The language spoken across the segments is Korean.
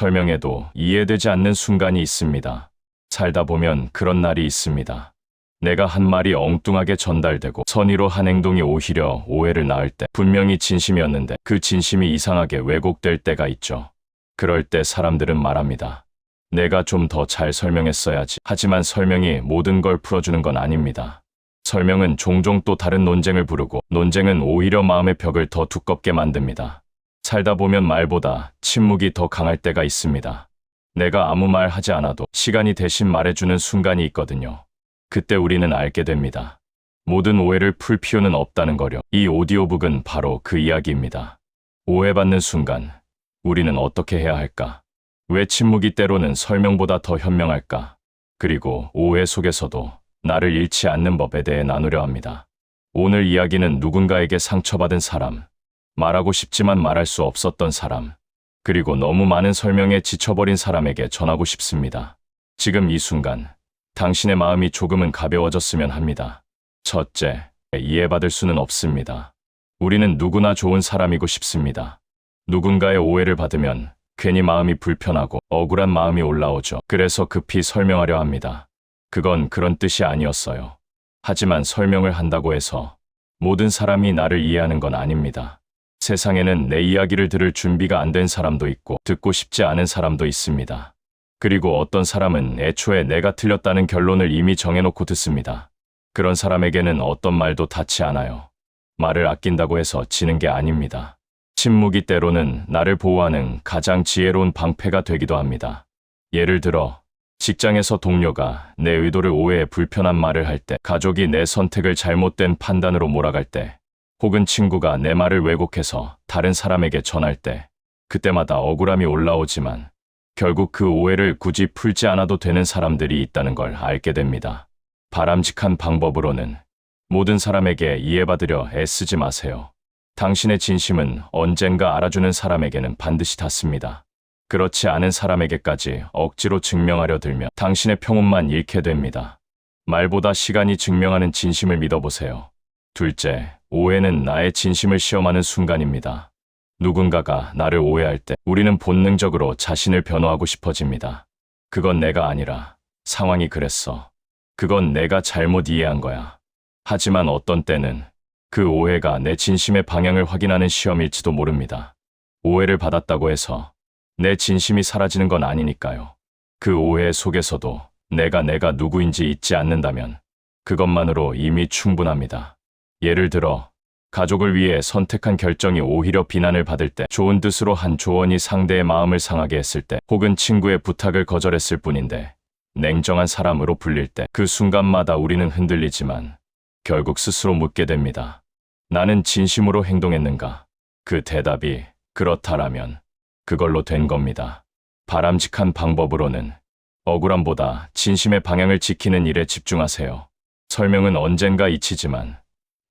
설명해도 이해되지 않는 순간이 있습니다. 살다 보면 그런 날이 있습니다. 내가 한 말이 엉뚱하게 전달되고 선의로 한 행동이 오히려 오해를 낳을 때, 분명히 진심이었는데 그 진심이 이상하게 왜곡될 때가 있죠. 그럴 때 사람들은 말합니다. 내가 좀 더 잘 설명했어야지. 하지만 설명이 모든 걸 풀어주는 건 아닙니다. 설명은 종종 또 다른 논쟁을 부르고, 논쟁은 오히려 마음의 벽을 더 두껍게 만듭니다. 살다 보면 말보다 침묵이 더 강할 때가 있습니다. 내가 아무 말 하지 않아도 시간이 대신 말해주는 순간이 있거든요. 그때 우리는 알게 됩니다. 모든 오해를 풀 필요는 없다는 거요. 이 오디오북은 바로 그 이야기입니다. 오해받는 순간, 우리는 어떻게 해야 할까? 왜 침묵이 때로는 설명보다 더 현명할까? 그리고 오해 속에서도 나를 잃지 않는 법에 대해 나누려 합니다. 오늘 이야기는 누군가에게 상처받은 사람, 말하고 싶지만 말할 수 없었던 사람, 그리고 너무 많은 설명에 지쳐버린 사람에게 전하고 싶습니다. 지금 이 순간, 당신의 마음이 조금은 가벼워졌으면 합니다. 첫째, 이해받을 수는 없습니다. 우리는 누구나 좋은 사람이고 싶습니다. 누군가의 오해를 받으면 괜히 마음이 불편하고 억울한 마음이 올라오죠. 그래서 급히 설명하려 합니다. 그건 그런 뜻이 아니었어요. 하지만 설명을 한다고 해서 모든 사람이 나를 이해하는 건 아닙니다. 세상에는 내 이야기를 들을 준비가 안 된 사람도 있고 듣고 싶지 않은 사람도 있습니다. 그리고 어떤 사람은 애초에 내가 틀렸다는 결론을 이미 정해놓고 듣습니다. 그런 사람에게는 어떤 말도 닿지 않아요. 말을 아낀다고 해서 지는 게 아닙니다. 침묵이 때로는 나를 보호하는 가장 지혜로운 방패가 되기도 합니다. 예를 들어, 직장에서 동료가 내 의도를 오해해 불편한 말을 할 때, 가족이 내 선택을 잘못된 판단으로 몰아갈 때, 혹은 친구가 내 말을 왜곡해서 다른 사람에게 전할 때, 그때마다 억울함이 올라오지만 결국 그 오해를 굳이 풀지 않아도 되는 사람들이 있다는 걸 알게 됩니다. 바람직한 방법으로는 모든 사람에게 이해받으려 애쓰지 마세요. 당신의 진심은 언젠가 알아주는 사람에게는 반드시 닿습니다. 그렇지 않은 사람에게까지 억지로 증명하려 들면 당신의 평온만 잃게 됩니다. 말보다 시간이 증명하는 진심을 믿어보세요. 둘째, 오해는 나의 진심을 시험하는 순간입니다. 누군가가 나를 오해할 때 우리는 본능적으로 자신을 변호하고 싶어집니다. 그건 내가 아니라 상황이 그랬어. 그건 내가 잘못 이해한 거야. 하지만 어떤 때는 그 오해가 내 진심의 방향을 확인하는 시험일지도 모릅니다. 오해를 받았다고 해서 내 진심이 사라지는 건 아니니까요. 그 오해 속에서도 내가 누구인지 잊지 않는다면 그것만으로 이미 충분합니다. 예를 들어, 가족을 위해 선택한 결정이 오히려 비난을 받을 때, 좋은 뜻으로 한 조언이 상대의 마음을 상하게 했을 때, 혹은 친구의 부탁을 거절했을 뿐인데 냉정한 사람으로 불릴 때, 그 순간마다 우리는 흔들리지만 결국 스스로 묻게 됩니다. 나는 진심으로 행동했는가? 그 대답이 그렇다라면 그걸로 된 겁니다. 바람직한 방법으로는 억울함보다 진심의 방향을 지키는 일에 집중하세요. 설명은 언젠가 잊히지만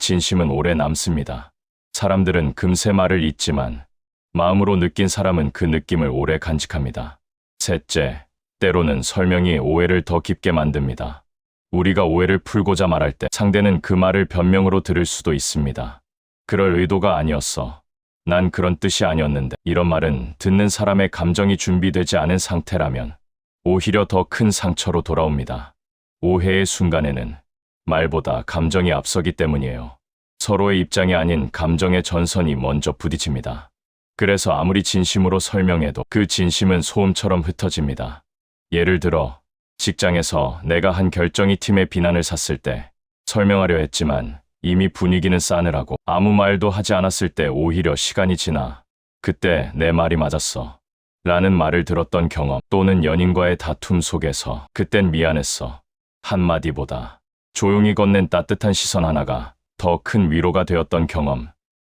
진심은 오래 남습니다. 사람들은 금세 말을 잊지만 마음으로 느낀 사람은 그 느낌을 오래 간직합니다. 셋째, 때로는 설명이 오해를 더 깊게 만듭니다. 우리가 오해를 풀고자 말할 때 상대는 그 말을 변명으로 들을 수도 있습니다. 그럴 의도가 아니었어. 난 그런 뜻이 아니었는데. 이런 말은 듣는 사람의 감정이 준비되지 않은 상태라면 오히려 더 큰 상처로 돌아옵니다. 오해의 순간에는 말보다 감정이 앞서기 때문이에요. 서로의 입장이 아닌 감정의 전선이 먼저 부딪힙니다. 그래서 아무리 진심으로 설명해도 그 진심은 소음처럼 흩어집니다. 예를 들어, 직장에서 내가 한 결정이 팀의 비난을 샀을 때 설명하려 했지만 이미 분위기는 싸늘하고 아무 말도 하지 않았을 때 오히려 시간이 지나 그때 내 말이 맞았어 라는 말을 들었던 경험, 또는 연인과의 다툼 속에서 그땐 미안했어 한마디보다 조용히 건넨 따뜻한 시선 하나가 더 큰 위로가 되었던 경험.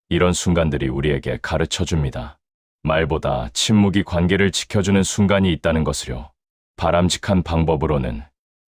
이런 순간들이 우리에게 가르쳐줍니다. 말보다 침묵이 관계를 지켜주는 순간이 있다는 것을요. 바람직한 방법으로는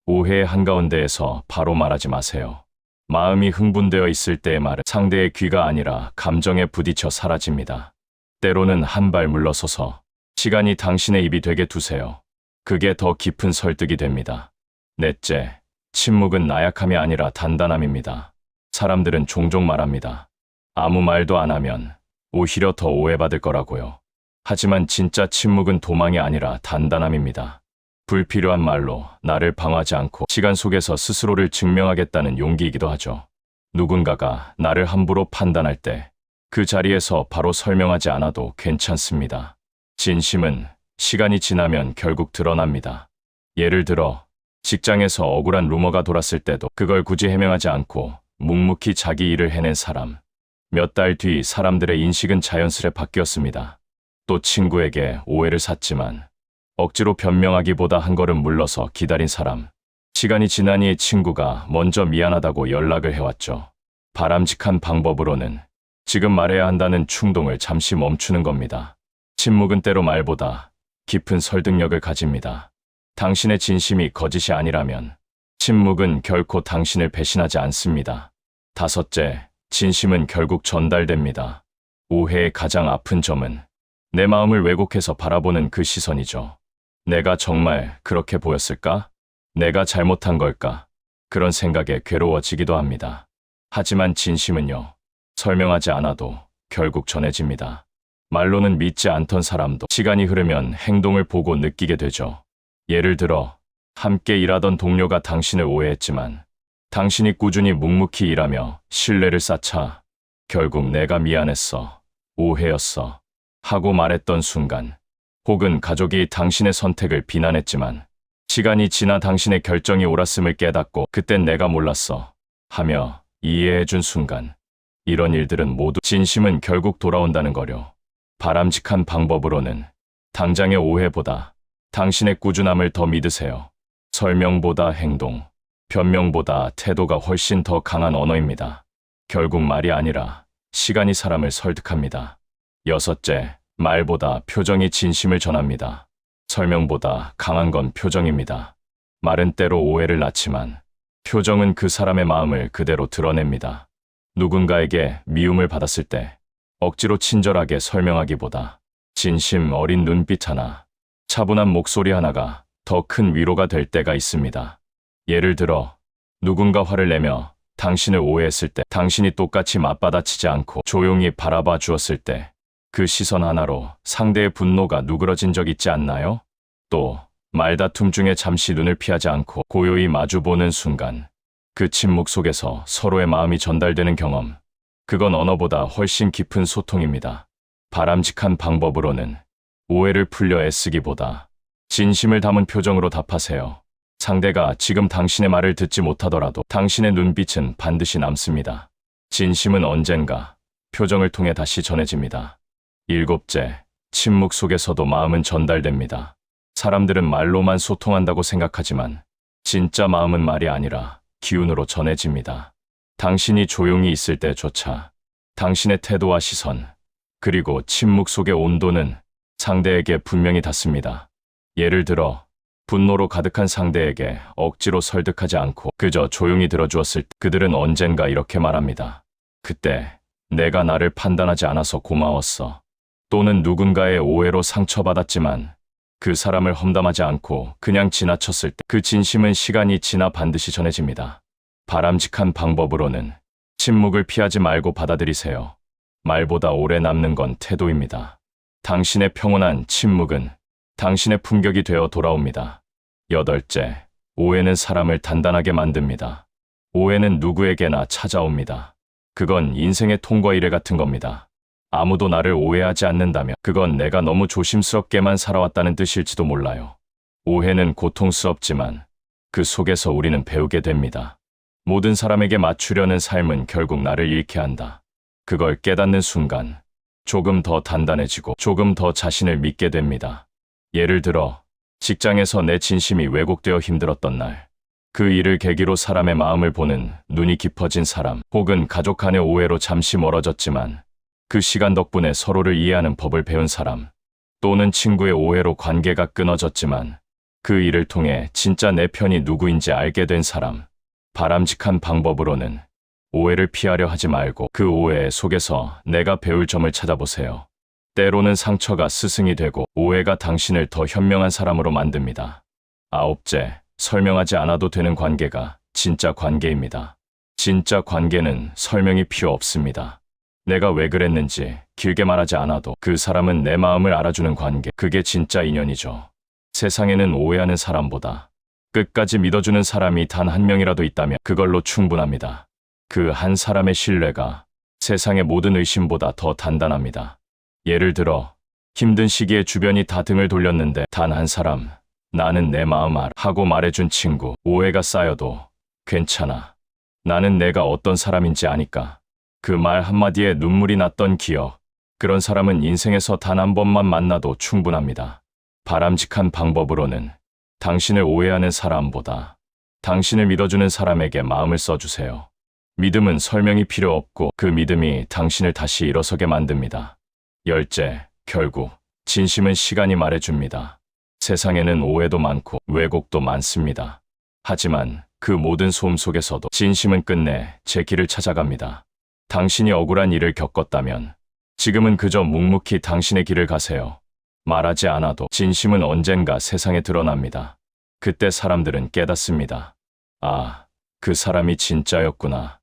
오해의 한가운데에서 바로 말하지 마세요. 마음이 흥분되어 있을 때의 말은 상대의 귀가 아니라 감정에 부딪혀 사라집니다. 때로는 한 발 물러서서 시간이 당신의 입이 되게 두세요. 그게 더 깊은 설득이 됩니다. 넷째, 침묵은 나약함이 아니라 단단함입니다. 사람들은 종종 말합니다. 아무 말도 안 하면 오히려 더 오해받을 거라고요. 하지만 진짜 침묵은 도망이 아니라 단단함입니다. 불필요한 말로 나를 방어하지 않고 시간 속에서 스스로를 증명하겠다는 용기이기도 하죠. 누군가가 나를 함부로 판단할 때 그 자리에서 바로 설명하지 않아도 괜찮습니다. 진심은 시간이 지나면 결국 드러납니다. 예를 들어 직장에서 억울한 루머가 돌았을 때도 그걸 굳이 해명하지 않고 묵묵히 자기 일을 해낸 사람. 몇 달 뒤 사람들의 인식은 자연스레 바뀌었습니다. 또 친구에게 오해를 샀지만 억지로 변명하기보다 한 걸음 물러서 기다린 사람. 시간이 지나니 친구가 먼저 미안하다고 연락을 해왔죠. 바람직한 방법으로는 지금 말해야 한다는 충동을 잠시 멈추는 겁니다. 침묵은 때로 말보다 깊은 설득력을 가집니다. 당신의 진심이 거짓이 아니라면 침묵은 결코 당신을 배신하지 않습니다. 다섯째, 진심은 결국 전달됩니다. 오해의 가장 아픈 점은 내 마음을 왜곡해서 바라보는 그 시선이죠. 내가 정말 그렇게 보였을까? 내가 잘못한 걸까? 그런 생각에 괴로워지기도 합니다. 하지만 진심은요, 설명하지 않아도 결국 전해집니다. 말로는 믿지 않던 사람도 시간이 흐르면 행동을 보고 느끼게 되죠. 예를 들어 함께 일하던 동료가 당신을 오해했지만 당신이 꾸준히 묵묵히 일하며 신뢰를 쌓자 결국 내가 미안했어, 오해였어 하고 말했던 순간, 혹은 가족이 당신의 선택을 비난했지만 시간이 지나 당신의 결정이 옳았음을 깨닫고 그땐 내가 몰랐어 하며 이해해준 순간, 이런 일들은 모두 진심은 결국 돌아온다는 거려. 바람직한 방법으로는 당장의 오해보다 당신의 꾸준함을 더 믿으세요. 설명보다 행동, 변명보다 태도가 훨씬 더 강한 언어입니다. 결국 말이 아니라 시간이 사람을 설득합니다. 여섯째, 말보다 표정이 진심을 전합니다. 설명보다 강한 건 표정입니다. 말은 때로 오해를 낳지만 표정은 그 사람의 마음을 그대로 드러냅니다. 누군가에게 미움을 받았을 때 억지로 친절하게 설명하기보다 진심 어린 눈빛 하나, 차분한 목소리 하나가 더 큰 위로가 될 때가 있습니다. 예를 들어 누군가 화를 내며 당신을 오해했을 때 당신이 똑같이 맞받아치지 않고 조용히 바라봐 주었을 때 그 시선 하나로 상대의 분노가 누그러진 적 있지 않나요? 또 말다툼 중에 잠시 눈을 피하지 않고 고요히 마주보는 순간 그 침묵 속에서 서로의 마음이 전달되는 경험, 그건 언어보다 훨씬 깊은 소통입니다. 바람직한 방법으로는 오해를 풀려 애쓰기보다 진심을 담은 표정으로 답하세요. 상대가 지금 당신의 말을 듣지 못하더라도 당신의 눈빛은 반드시 남습니다. 진심은 언젠가 표정을 통해 다시 전해집니다. 일곱째, 침묵 속에서도 마음은 전달됩니다. 사람들은 말로만 소통한다고 생각하지만 진짜 마음은 말이 아니라 기운으로 전해집니다. 당신이 조용히 있을 때조차 당신의 태도와 시선, 그리고 침묵 속의 온도는 상대에게 분명히 닿습니다. 예를 들어 분노로 가득한 상대에게 억지로 설득하지 않고 그저 조용히 들어주었을 때 그들은 언젠가 이렇게 말합니다. 그때 내가 나를 판단하지 않아서 고마웠어. 또는 누군가의 오해로 상처받았지만 그 사람을 험담하지 않고 그냥 지나쳤을 때 그 진심은 시간이 지나 반드시 전해집니다. 바람직한 방법으로는 침묵을 피하지 말고 받아들이세요. 말보다 오래 남는 건 태도입니다. 당신의 평온한 침묵은 당신의 품격이 되어 돌아옵니다. 여덟째, 오해는 사람을 단단하게 만듭니다. 오해는 누구에게나 찾아옵니다. 그건 인생의 통과 이래 같은 겁니다. 아무도 나를 오해하지 않는다면 그건 내가 너무 조심스럽게만 살아왔다는 뜻일지도 몰라요. 오해는 고통스럽지만 그 속에서 우리는 배우게 됩니다. 모든 사람에게 맞추려는 삶은 결국 나를 잃게 한다. 그걸 깨닫는 순간 조금 더 단단해지고 조금 더 자신을 믿게 됩니다. 예를 들어 직장에서 내 진심이 왜곡되어 힘들었던 날, 그 일을 계기로 사람의 마음을 보는 눈이 깊어진 사람, 혹은 가족 간의 오해로 잠시 멀어졌지만 그 시간 덕분에 서로를 이해하는 법을 배운 사람, 또는 친구의 오해로 관계가 끊어졌지만 그 일을 통해 진짜 내 편이 누구인지 알게 된 사람. 바람직한 방법으로는 오해를 피하려 하지 말고 그 오해 속에서 내가 배울 점을 찾아보세요. 때로는 상처가 스승이 되고 오해가 당신을 더 현명한 사람으로 만듭니다. 아홉째, 설명하지 않아도 되는 관계가 진짜 관계입니다. 진짜 관계는 설명이 필요 없습니다. 내가 왜 그랬는지 길게 말하지 않아도 그 사람은 내 마음을 알아주는 관계, 그게 진짜 인연이죠. 세상에는 오해하는 사람보다 끝까지 믿어주는 사람이 단 한 명이라도 있다면 그걸로 충분합니다. 그 한 사람의 신뢰가 세상의 모든 의심보다 더 단단합니다. 예를 들어 힘든 시기에 주변이 다 등을 돌렸는데 단 한 사람, 나는 내 마음 알아 하고 말해준 친구, 오해가 쌓여도 괜찮아. 나는 내가 어떤 사람인지 아니까. 그 말 한마디에 눈물이 났던 기억, 그런 사람은 인생에서 단 한 번만 만나도 충분합니다. 바람직한 방법으로는 당신을 오해하는 사람보다 당신을 믿어주는 사람에게 마음을 써주세요. 믿음은 설명이 필요 없고 그 믿음이 당신을 다시 일어서게 만듭니다. 열째, 결국 진심은 시간이 말해줍니다. 세상에는 오해도 많고 왜곡도 많습니다. 하지만 그 모든 소음 속에서도 진심은 끝내 제 길을 찾아갑니다. 당신이 억울한 일을 겪었다면 지금은 그저 묵묵히 당신의 길을 가세요. 말하지 않아도 진심은 언젠가 세상에 드러납니다. 그때 사람들은 깨닫습니다. 아, 그 사람이 진짜였구나.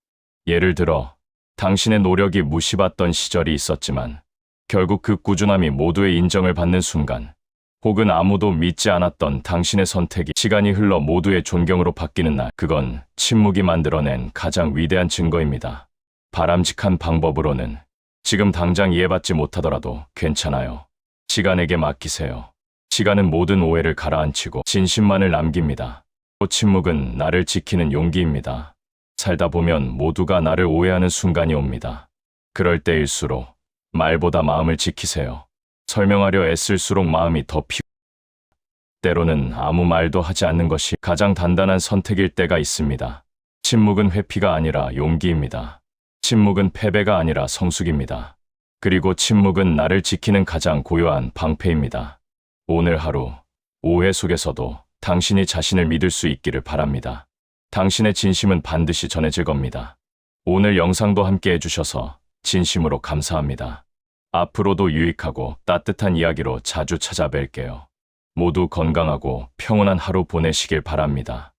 예를 들어 당신의 노력이 무시받던 시절이 있었지만 결국 그 꾸준함이 모두의 인정을 받는 순간, 혹은 아무도 믿지 않았던 당신의 선택이 시간이 흘러 모두의 존경으로 바뀌는 날, 그건 침묵이 만들어낸 가장 위대한 증거입니다. 바람직한 방법으로는 지금 당장 이해받지 못하더라도 괜찮아요. 시간에게 맡기세요. 시간은 모든 오해를 가라앉히고 진심만을 남깁니다. 또 침묵은 나를 지키는 용기입니다. 살다 보면 모두가 나를 오해하는 순간이 옵니다. 그럴 때일수록 말보다 마음을 지키세요. 설명하려 애쓸수록 마음이 더 때로는 아무 말도 하지 않는 것이 가장 단단한 선택일 때가 있습니다. 침묵은 회피가 아니라 용기입니다. 침묵은 패배가 아니라 성숙입니다. 그리고 침묵은 나를 지키는 가장 고요한 방패입니다. 오늘 하루, 오해 속에서도 당신이 자신을 믿을 수 있기를 바랍니다. 당신의 진심은 반드시 전해질 겁니다. 오늘 영상도 함께 해주셔서 진심으로 감사합니다. 앞으로도 유익하고 따뜻한 이야기로 자주 찾아뵐게요. 모두 건강하고 평온한 하루 보내시길 바랍니다.